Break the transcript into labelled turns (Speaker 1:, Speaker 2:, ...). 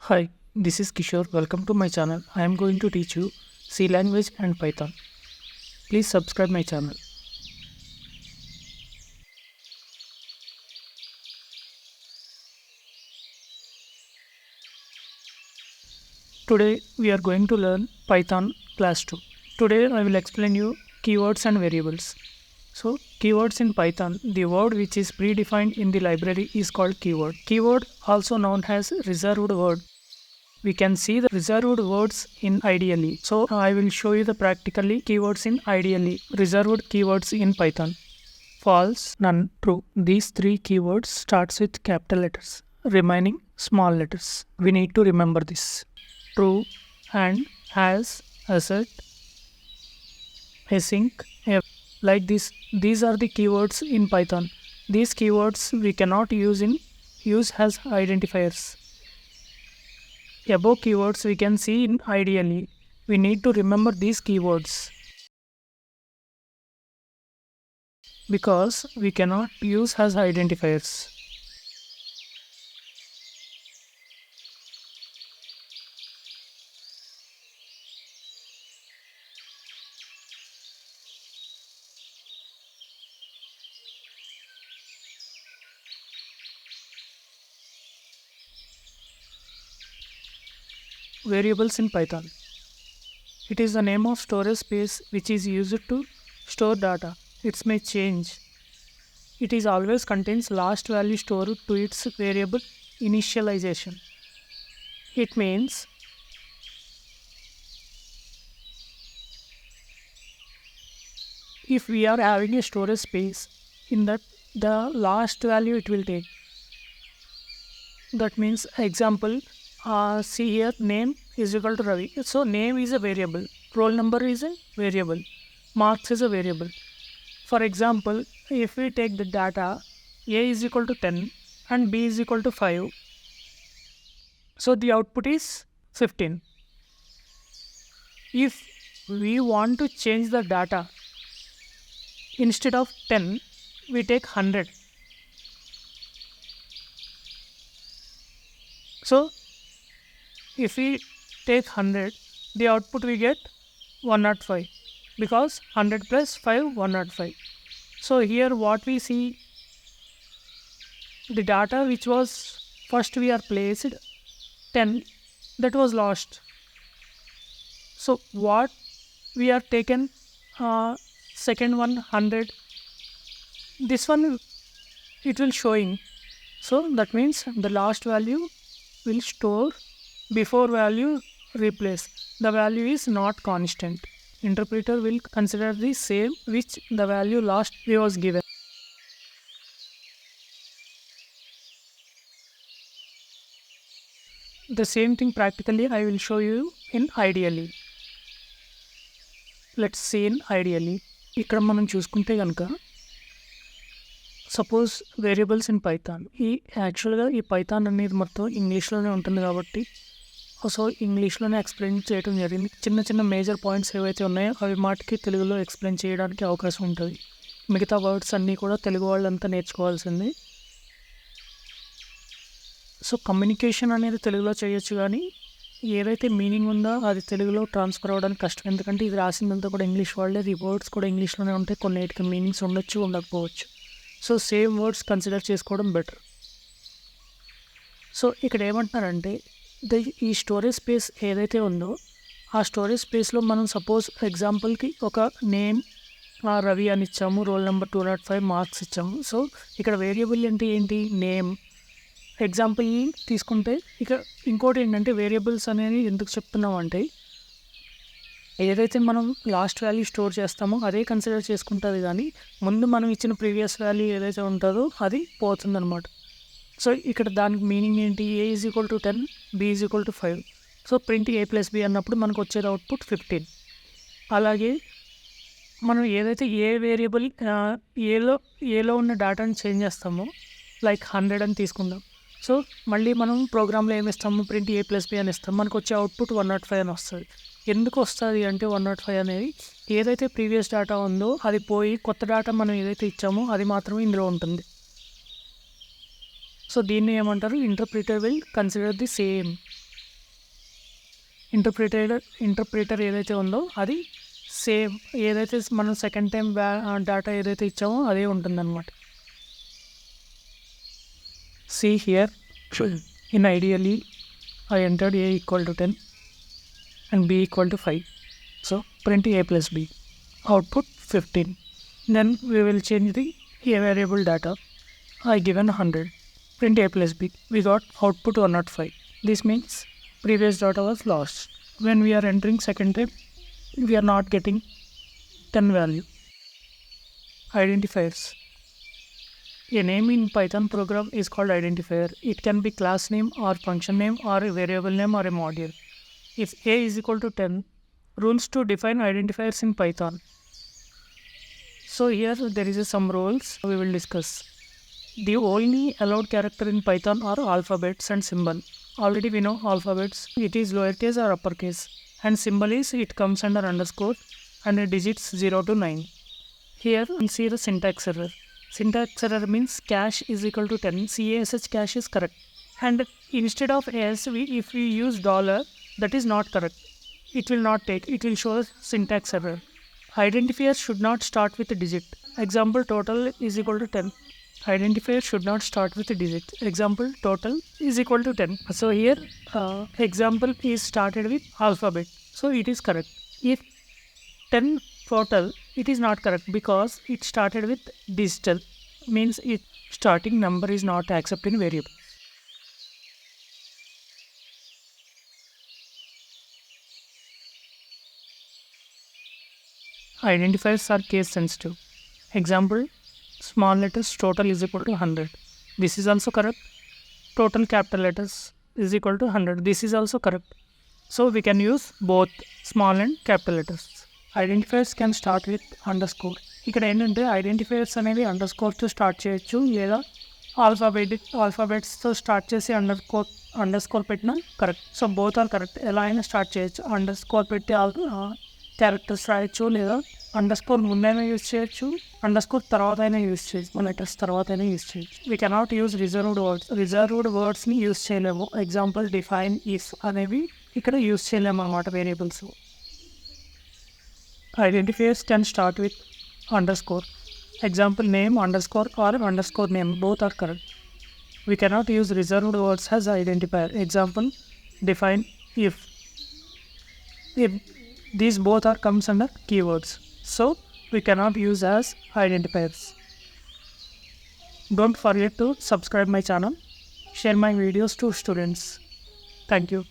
Speaker 1: Hi, this is Kishore. Welcome to my channel. I am going to teach you C language and Python. Please subscribe my channel. Today we are going to learn Python class 2. Today I will explain you keywords and variables. So keywords in Python, the word which is predefined in the library is called keyword. Keyword also known as reserved word. We can see the reserved words in IDLE. So I will show you the practically keywords in IDLE, reserved keywords in Python. False, none, true. These three keywords starts with capital letters, remaining small letters. We need to remember this. True and has, assert, async, like this. These are the keywords in Python. These keywords we cannot use as identifiers. Above keywords we can see in IDLE. We need to remember these keywords because we cannot use as identifiers. Variables in Python. It is the name of storage space which is used to store data. It may change. It is always contains last value stored to its variable initialization. It means if we are having a storage space, in that the last value it will take. That means example, see here name is equal to Ravi. So name is a variable, roll number is a variable, marks is a variable. For example, if we take the data A is equal to 10 and B is equal to 5, so the output is 15. If we want to change the data, instead of 10, we take 100. So if we take 100, the output we get 105 because 100 plus 5, 105. So here what we see, the data which was first we are placed 10, that was lost. So what we are taken, second one 100, this one it will showing. So that means the last value will store before value replace. The value is not constant. Interpreter will consider the same which the value last was given. The same thing practically I will show you in IDLE. Let's see in IDLE. ఇక్కడ మనం చూసుకుంటే కనుక suppose variables in Python, యాక్చువల్గా ఈ Python అనేది మొత్తం ఇంగ్లీష్లోనే ఉంటుంది కాబట్టి సో ఇంగ్లీష్లోనే ఎక్స్ప్లెయిన్ చేయడం జరిగింది. చిన్న చిన్న మేజర్ పాయింట్స్ ఏవైతే ఉన్నాయో అవి మాటికి తెలుగులో ఎక్స్ప్లెయిన్ చేయడానికి అవకాశం ఉంటుంది. మిగతా వర్డ్స్ అన్నీ కూడా తెలుగు వాళ్ళంతా నేర్చుకోవాల్సింది. సో కమ్యూనికేషన్ అనేది తెలుగులో చేయొచ్చు, కానీ ఏదైతే మీనింగ్ ఉందో అది తెలుగులో ట్రాన్స్ఫర్ అవ్వడానికి కష్టం. ఎందుకంటే ఇది రాసిందంతా కూడా ఇంగ్లీష్ వాళ్ళే, ఈ వర్డ్స్ కూడా ఇంగ్లీష్లోనే ఉంటాయి. కొన్నిటికి మీనింగ్స్ ఉండొచ్చు, ఉండకపోవచ్చు. సో సేమ్ వర్డ్స్ కన్సిడర్ చేసుకోవడం బెటర్. సో ఇక్కడ ఏమంటున్నారంటే ఈ స్టోరేజ్ స్పేస్ ఏదైతే ఉందో ఆ స్టోరేజ్ స్పేస్లో మనం సపోజ్ ఎగ్జాంపుల్కి ఒక నేమ్ రవి అని ఇచ్చాము, రోల్ నెంబర్ 205, మార్క్స్ ఇచ్చాము. సో ఇక్కడ వేరియబుల్ అంటే ఏంటి, నేమ్. ఎగ్జాంపుల్ తీసుకుంటే ఇక ఇంకోటి ఏంటంటే వేరియబుల్స్ అనేది ఎందుకు చెప్తున్నామంటే ఏదైతే మనం లాస్ట్ వాల్యూ స్టోర్ చేస్తామో అదే కన్సిడర్ చేసుకుంటుంది, కానీ ముందు మనం ఇచ్చిన ప్రీవియస్ వాల్యూ ఏదైతే ఉంటుందో అది పోతుందన్నమాట. సో ఇక్కడ దానికి మీనింగ్ ఏంటి, A is equal to 10, B is equal to 5. So print A plus B అన్నప్పుడు మనకు వచ్చేది అవుట్పుట్ 15. అలాగే మనం ఏదైతే ఏ వేరియబుల్ ఏలో ఉన్న డేటాని చేంజ్ చేస్తామో, లైక్ 100 అని తీసుకుందాం. సో మళ్ళీ మనం ప్రోగ్రామ్లో ఏమి ఇస్తాము, ప్రింట్ ఏ ప్లస్ బి అని ఇస్తాం. మనకు వచ్చే అవుట్పుట్ 105 అని వస్తుంది. ఎందుకు వస్తుంది అంటే 105 అనేది ఏదైతే ప్రీవియస్ డేటా ఉందో అది పోయి కొత్త డేటా మనం ఏదైతే ఇచ్చామో అది మాత్రమే ఇందులో ఉంటుంది. సో దీన్ని ఏమంటారు, interpreter will consider the same interpreter ఏదైతే ఉందో అది సేమ్ ఏదైతే మనం సెకండ్ టైం డేటా ఏదైతే ఇచ్చామో అదే ఉంటుందన్నమాట. See here, in ideally I entered a equal to 10 and b equal to 5. So print a plus b. Output 15. Then we will change the a variable data. I given 100. Print a plus b. We got output 105. This means previous data was lost. When we are entering second time, we are not getting 10 value. Identifiers. A name in Python program is called identifier. It can be class name or function name or a variable name or a module. If a is equal to 10, rules to define identifiers in Python. So here there is some rules we will discuss. The only allowed character in Python are alphabets and symbol. Already we know alphabets, it is lowercase or uppercase, and symbol is it comes under underscore and the digits 0 to 9. Here we see the syntax error. Syntax error means cache is equal to 10. CASH cache is correct. And instead of S, if we use dollar, that is not correct. It will not take. It will show syntax error. Identifier should not start with a digit. Example, total is equal to 10. Identifier should not start with a digit. Example, total is equal to 10. So here, example is started with alphabet. So it is correct. If 10 total, it is not correct because it started with digital, means its starting number is not accepted in variable. Identifiers are case sensitive. Example, small letters total is equal to 100. This is also correct. Total capital letters is equal to 100. This is also correct. So we can use both small and capital letters. Identifiers can start with underscore. ఇక్కడ ఏంటంటే identifiers అనేవి అండర్ స్కోర్తో start చేయొచ్చు, లేదా ఆల్ఫాబెట్స్తో start చేసి underscore పెట్టినా correct. So both are correct. ఎలా అయినా స్టార్ట్ చేయొచ్చు. అండర్ స్కోర్ పెట్టి క్యారెక్టర్స్ రాయొచ్చు, లేదా అండర్ స్కోర్ ముందైనా యూజ్ చేయొచ్చు, అండర్ స్కోర్ తర్వాత అయినా యూజ్ చేయొచ్చు, లెటర్స్ తర్వాత అయినా యూజ్ చేయొచ్చు. వీ కెనాట్ యూజ్ రిజర్వ్డ్ వర్డ్స్ని యూజ్ చేయలేము. ఎగ్జాంపుల్ డిఫైన్, ఇఫ్ అనేవి ఇక్కడ యూజ్ చేయలేము అన్నమాట variables. Identifiers can start with underscore. Example, name underscore or underscore name. Both are correct. We cannot use reserved words as identifier. Example, define, if. These both are comes under keywords. So we cannot use as identifiers. Don't forget to subscribe my channel. Share my videos to students. Thank you.